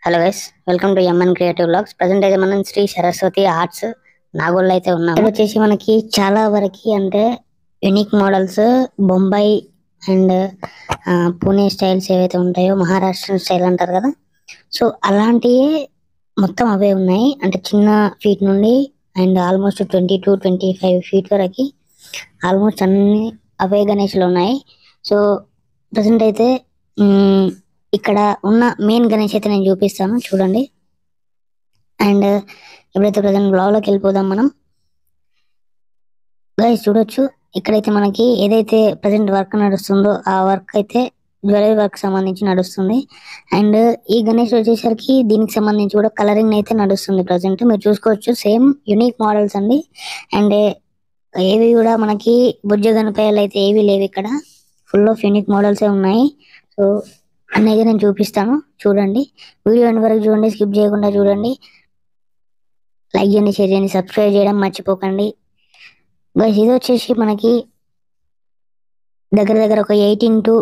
Hello guys, welcome to MN creative vlogs. Present అయితే మనం Shri Saraswati arts Nagole అయితే ఉన్నాం. ఇక్కడ వచ్చేసి మనకి చాలా వరకు అంటే unique models Bombay and Pune styles ఏవైతే ఉంటాయో మహారాష్ట్ర స్టైల్ అంటారు కదా, సో అలాంటివి మొత్తం అవే ఉన్నాయి. అంటే చిన్న ఫీట్ నుండి అండ్ ఆల్మోస్ట్ 20 to 25 ఫీట్ వరకు ఆల్మోస్ట్ అన్ని అవే గణేష్లు ఉన్నాయి. సో ప్రజెంట్ అయితే ఇక్కడ ఉన్న మెయిన్ గణేష్ అయితే నేను చూపిస్తాను చూడండి. అండ్ ఎప్పుడైతే ప్రజెంట్ బ్లాగ్ లోకి వెళ్ళిపోదాం మనం. గైస్ చూడొచ్చు, ఇక్కడైతే మనకి ఏదైతే ప్రజెంట్ వర్క్ నడుస్తుందో ఆ వర్క్ అయితే జ్యువెలరీ వర్క్ సంబంధించి నడుస్తుంది. అండ్ ఈ గణేష్ వచ్చేసరికి దీనికి సంబంధించి కూడా కలరింగ్ అయితే నడుస్తుంది. ప్రజెంట్ మీరు చూసుకోవచ్చు, సేమ్ యూనిక్ మోడల్స్ అండి. అండ్ ఏవి కూడా మనకి బుజ్జ గణపయ్యలు అయితే ఏవి లేవు, ఇక్కడ ఫుల్ ఆఫ్ యూనిక్ మోడల్స్ ఉన్నాయి. సో అన్నైతే నేను చూపిస్తాను చూడండి. వీడియో ఎండ్ వరకు చూడండి, స్కిప్ చేయకుండా చూడండి. లైక్ చేయండి, షేర్ చేయండి, సబ్స్క్రైబ్ చేయడం మర్చిపోకండి. గైస్ ఇది వచ్చేసి మనకి దగ్గర దగ్గర ఒక 18 to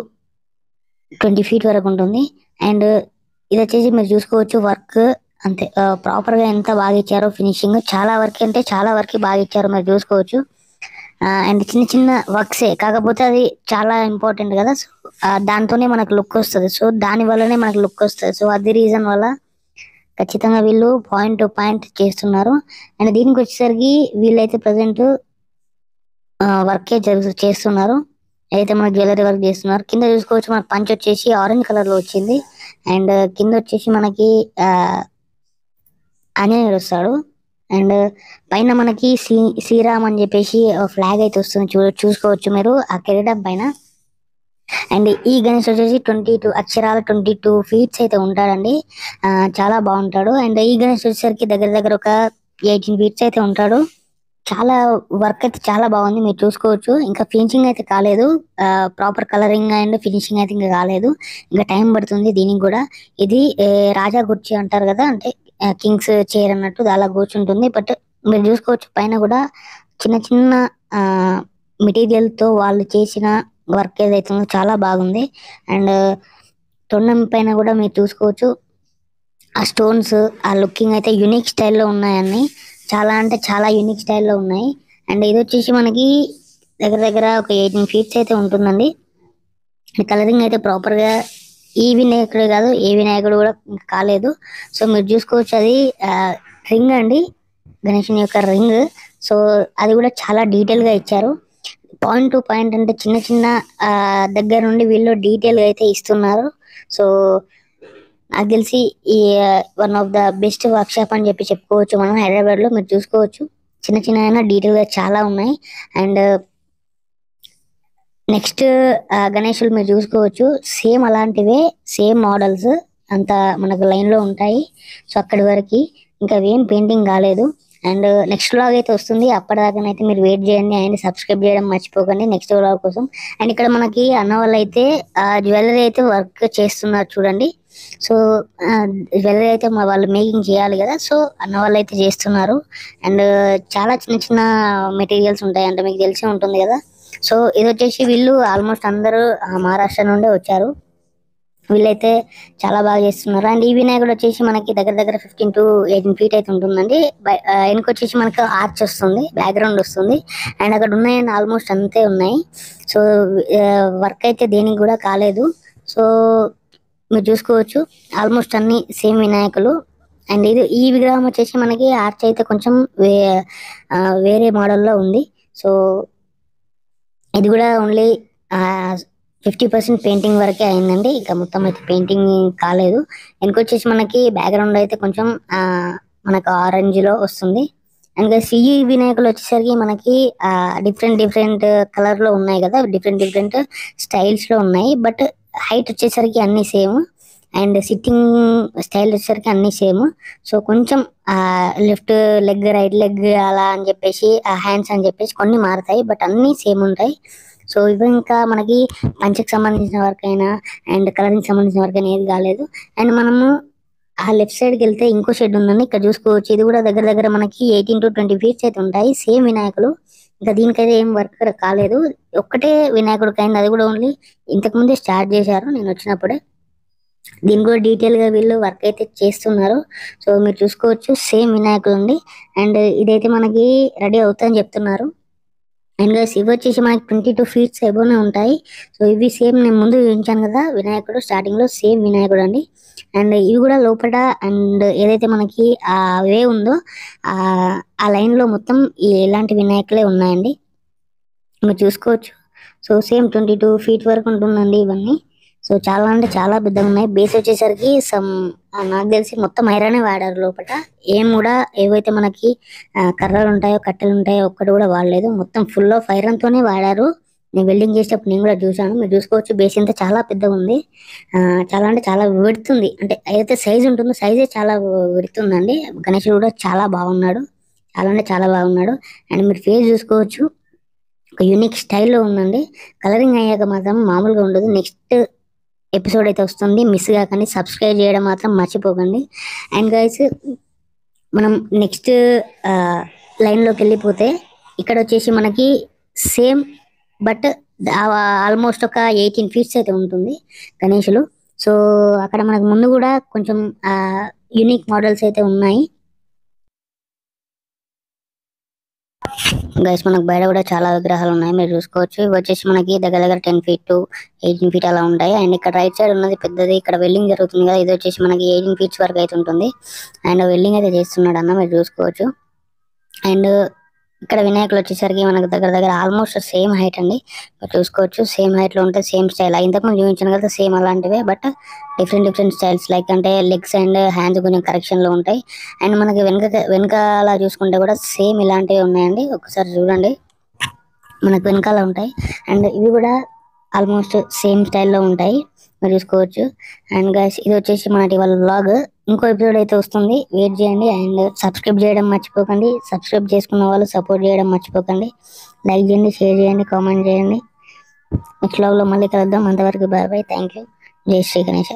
20 ఫీట్ వరకు ఉంటుంది. అండ్ ఇది వచ్చేసి మీరు చూసుకోవచ్చు వర్క్ అంతే ప్రాపర్ గా ఎంత బాగా ఇచ్చారో, ఫినిషింగ్ చాలా వరకు అంటే చాలా వరకు బాగా ఇచ్చారో మీరు చూసుకోవచ్చు. అండ్ చిన్న చిన్న వర్క్సే కాకపోతే అది చాలా ఇంపార్టెంట్ కదా, సో దాంతోనే మనకు లుక్ వస్తుంది. సో దాని వల్లనే మనకు లుక్ వస్తుంది. సో అది రీజన్ వల్ల ఖచ్చితంగా వీళ్ళు పాయింట్ టు పాయింట్ చేస్తున్నారు. అండ్ దీనికి వచ్చేసరికి వీళ్ళైతే ప్రజెంట్ వర్కే చేస్తున్నారు. అయితే మనకు జ్యువెలరీ వర్క్ చేస్తున్నారు. కింద చూసుకోవచ్చు మన పంచ్ వచ్చేసి ఆరెంజ్ కలర్ లో వచ్చింది. అండ్ కింద వచ్చేసి మనకి ఆంజనేయుడు వస్తాడు. అండ్ పైన మనకి శ్రీరామ్ అని చెప్పేసి ఫ్లాగ్ అయితే వస్తుంది, చూసుకోవచ్చు మీరు ఆ కిరీటం పైన. అండ్ ఈ గణేష్ వచ్చేసి 22 ఫీట్స్ అయితే ఉంటాడండి. చాలా బాగుంటాడు. అండ్ ఈ గణేష్ వచ్చేసరికి దగ్గర దగ్గర ఒక 18 ఫీట్స్ అయితే ఉంటాడు. చాలా వర్క్ అయితే చాలా బాగుంది, మీరు చూసుకోవచ్చు. ఇంకా ఫినిషింగ్ అయితే కాలేదు, ప్రాపర్ కలరింగ్ అండ్ ఫినిషింగ్ అయితే ఇంకా కాలేదు, ఇంకా టైం పడుతుంది దీనికి కూడా. ఇది రాజా కుర్చీ అంటారు కదా, అంటే కింగ్స్ చైర్ అన్నట్టు అలా కూర్చుంటుంది. బట్ మీరు చూసుకోవచ్చు పైన కూడా చిన్న చిన్న మెటీరియల్ తో వాళ్ళు చేసిన వర్క్ ఏదైతే ఉందో చాలా బాగుంది. అండ్ తొండం పైన కూడా మీరు చూసుకోవచ్చు ఆ స్టోన్స్, ఆ లుకింగ్ అయితే యూనిక్ స్టైల్లో ఉన్నాయన్నీ. చాలా అంటే చాలా యూనిక్ స్టైల్లో ఉన్నాయి. అండ్ ఇది వచ్చేసి మనకి దగ్గర దగ్గర ఒక 18 ఫీట్స్ అయితే ఉంటుందండి. కలరింగ్ అయితే ప్రాపర్ గా ఈ వినాయకుడే కాదు ఏ వినాయకుడు కూడా కాలేదు. సో మీరు చూసుకోవచ్చు అది రింగ్ అండి, గణేశుని యొక్క రింగ్. సో అది కూడా చాలా డీటెయిల్ గా ఇచ్చారు, పాయింట్ టు పాయింట్. అంటే చిన్న చిన్న దగ్గర నుండి వీళ్ళు డీటెయిల్ గా అయితే ఇస్తున్నారు. సో నాకు తెలిసి ఈ one of the best work shop అని చెప్పి చెప్పుకోవచ్చు మనం హైదరాబాద్ లో. మీరు చూసుకోవచ్చు చిన్న చిన్న డీటెయిల్ గా చాలా ఉన్నాయి. అండ్ నెక్స్ట్ గణేషులు మీరు చూసుకోవచ్చు సేమ్ అలాంటివే, సేమ్ మోడల్స్ అంతా మనకు లైన్ లో ఉంటాయి. సో అక్కడి వరకు ఇంకా ఏం పెయింటింగ్ కాలేదు. అండ్ నెక్స్ట్ వ్లాగ్ అయితే వస్తుంది, అప్పటిదాకానైతే మీరు వెయిట్ చేయండి అండ్ సబ్స్క్రైబ్ చేయడం మర్చిపోకండి నెక్స్ట్ వ్లాగ్ కోసం. అండ్ ఇక్కడ మనకి అన్న వాళ్ళు అయితే జ్యువెలరీ అయితే వర్క్ చేస్తున్నారు చూడండి. సో జ్యువెలరీ అయితే వాళ్ళు మేకింగ్ చేయాలి కదా, సో అన్న వాళ్ళు అయితే చేస్తున్నారు. అండ్ చాలా చిన్న చిన్న మెటీరియల్స్ ఉంటాయి అంటే మీకు తెలిసి ఉంటుంది కదా. సో ఇది వచ్చేసి వీళ్ళు ఆల్మోస్ట్ అందరూ మహారాష్ట్ర నుండే వచ్చారు. వీళ్ళైతే చాలా బాగా చేస్తున్నారు. అండ్ ఈ వినాయకుడు వచ్చేసి మనకి దగ్గర దగ్గర 15 to 18 ఫీట్ అయితే ఉంటుందండి. వెనక వచ్చేసి మనకు ఆర్చ్ వస్తుంది, బ్యాక్గ్రౌండ్ వస్తుంది. అండ్ అక్కడ ఉన్నాయని ఆల్మోస్ట్ అంతే ఉన్నాయి. సో వర్క్ అయితే దేనికి కూడా కాలేదు. సో మీరు చూసుకోవచ్చు ఆల్మోస్ట్ అన్ని సేమ్ వినాయకులు. అండ్ ఈ విగ్రహం వచ్చేసి మనకి ఆర్చ్ అయితే కొంచెం వేరే మోడల్లో ఉంది. సో ఇది కూడా ఓన్లీ 50% పెయింటింగ్ వరకే అయిందండి, ఇంకా మొత్తం అయితే పెయింటింగ్ కాలేదు. వెనకొచ్చేసి మనకి బ్యాక్గ్రౌండ్ అయితే కొంచెం మనకు ఆరెంజ్ లో వస్తుంది. అండ్ సిఈ వినాయకులు వచ్చేసరికి మనకి డిఫరెంట్ డిఫరెంట్ కలర్ లో ఉన్నాయి కదా, డిఫరెంట్ డిఫరెంట్ స్టైల్స్ లో ఉన్నాయి. బట్ హైట్ వచ్చేసరికి అన్ని సేమ్. అండ్ సిట్టింగ్ స్టైల్ వచ్చేసరికి అన్ని సేమ్. సో కొంచెం లెఫ్ట్ లెగ్ రైట్ లెగ్ అలా అని చెప్పేసి హ్యాండ్స్ అని చెప్పేసి కొన్ని మారుతాయి, బట్ అన్ని సేమ్ ఉంటాయి. సో ఇవి ఇంకా మనకి పంచకి సంబంధించిన వర్క్ అయినా అండ్ కలరింగ్ సంబంధించిన వర్క్ అయినా ఏది కాలేదు. అండ్ మనము ఆ లెఫ్ట్ సైడ్కి వెళ్తే ఇంకో షెడ్ ఉందండి, ఇక్కడ చూసుకోవచ్చు. ఇది కూడా దగ్గర దగ్గర మనకి 18 to 20 ఫీట్స్ అయితే ఉంటాయి, సేమ్ వినాయకులు. ఇంకా దీనికైతే ఏం వర్క్ కాలేదు, ఒక్కటే వినాయకుడికి అయింది, అది కూడా ఓన్లీ ఇంతకు ముందే స్టార్ట్ చేశారు నేను వచ్చినప్పుడే. దీని కూడా డీటెయిల్ గా వీళ్ళు వర్క్ అయితే చేస్తున్నారు. సో మీరు చూసుకోవచ్చు సేమ్ వినాయకుడు ఉంది. అండ్ ఇదైతే మనకి రెడీ అవుతుందని చెప్తున్నారు. అండ్ గైస్ ఇవి వచ్చేసి మనకి 22 ఫీట్స్ ఎబోనే ఉంటాయి. సో ఇవి సేమ్ నేను ముందు చూపించాను కదా వినాయకుడు, స్టార్టింగ్ లో సేమ్ వినాయకుడు అండి. అండ్ ఇవి కూడా లోపల అండ్ ఏదైతే మనకి ఆ వే ఉందో ఆ ఆ లైన్ లో మొత్తం ఇలాంటి వినాయకులే ఉన్నాయండి, మీరు చూసుకోవచ్చు. సో సేమ్ 22 ఫీట్ వరకు ఉంటుందండి ఇవన్నీ. సో చాలా అంటే చాలా పెద్దగా ఉన్నాయి. బేస్ వచ్చేసరికి నాకు తెలిసి మొత్తం ఐరనే వాడారు లోపల. ఏం కూడా ఏవైతే మనకి కర్రలు ఉంటాయో కట్టెలు ఉంటాయో ఒక్కటి కూడా వాడలేదు, మొత్తం ఫుల్ ఆఫ్ ఐరన్ తోనే వాడారు. నేను వెల్డింగ్ చేసేటప్పుడు నేను కూడా చూసాను, మీరు చూసుకోవచ్చు. బేస్ ఇంత చాలా పెద్దగా ఉంది. చాలా అంటే చాలా వెడుతుంది, అంటే ఏదైతే సైజ్ ఉంటుందో సైజే చాలా వెడుతుందండి. గణేషుడు కూడా చాలా బాగున్నాడు, చాలా అంటే చాలా బాగున్నాడు. అండ్ మీరు ఫేస్ చూసుకోవచ్చు, ఒక యూనిక్ స్టైల్లో ఉందండి. కలరింగ్ అయ్యాక మాత్రం మామూలుగా ఉండదు. నెక్స్ట్ ఎపిసోడ్ అయితే వస్తుంది, మిస్ కాకండి. సబ్స్క్రైబ్ చేయడం మాత్రం మర్చిపోకండి. అండ్ గైస్ మనం నెక్స్ట్ లైన్లోకి వెళ్ళిపోతే ఇక్కడ వచ్చేసి మనకి సేమ్ బట్ ఆల్మోస్ట్ ఒక 18 ఫీట్స్ అయితే ఉంటుంది గణేషులు. సో అక్కడ మనకు ముందు కూడా కొంచెం యూనిక్ మోడల్స్ అయితే ఉన్నాయి. గైస్ మనకు బయట కూడా చాలా విగ్రహాలు ఉన్నాయి, మీరు చూసుకోవచ్చు. ఇవి వచ్చేసి మనకి దగ్గర దగ్గర 10 ఫీట్ టు 18 ఫీట్ అలా ఉంటాయి. అండ్ ఇక్కడ రైట్ సైడ్ ఉన్నది పెద్దది, ఇక్కడ వెల్డింగ్ జరుగుతుంది కదా, ఇది వచ్చేసి మనకి 18 ఫీట్స్ వరకు అయితే ఉంటుంది. అండ్ వెల్డింగ్ అయితే చేస్తున్నాడు అన్న, మీరు చూసుకోవచ్చు. అండ్ ఇక్కడ వినాయకులు వచ్చేసరికి మనకు దగ్గర దగ్గర ఆల్మోస్ట్ సేమ్ హైట్ అండి, మీరు చూసుకోవచ్చు. సేమ్ హైట్ లో ఉంటే సేమ్ స్టైల్ ఇంతకుముందు చూపించాను కదా సేమ్ అలాంటివే, but different different styles. Like అంటే లెగ్స్ అండ్ హ్యాండ్స్ కొంచెం కరెక్షన్ లో ఉంటాయి. అండ్ మనకి వెనకాల చూసుకుంటే కూడా సేమ్ ఇలాంటివి ఉన్నాయండి, ఒకసారి చూడండి, మనకు వెనకాల ఉంటాయి. అండ్ ఇవి కూడా ఆల్మోస్ట్ సేమ్ స్టైల్లో ఉంటాయి, మీరు చూసుకోవచ్చు. అండ్ గైస్ ఇది వచ్చేసి మనకి వాళ్ళ వ్లాగ్. ఇంకో ఎపిసోడ్ అయితే వస్తుంది, వెయిట్ చేయండి. అండ్ సబ్స్క్రైబ్ చేయడం మర్చిపోకండి. సబ్స్క్రైబ్ చేసుకున్న వాళ్ళు సపోర్ట్ చేయడం మర్చిపోకండి. లైక్ చేయండి, షేర్ చేయండి, కామెంట్ చేయండి. నెక్స్ట్ వ్లాగ్లో మళ్ళీ కలుద్దాం. అంతవరకు బాయ్ బాయ్, థ్యాంక్ యూ. జై శ్రీ గణేష్.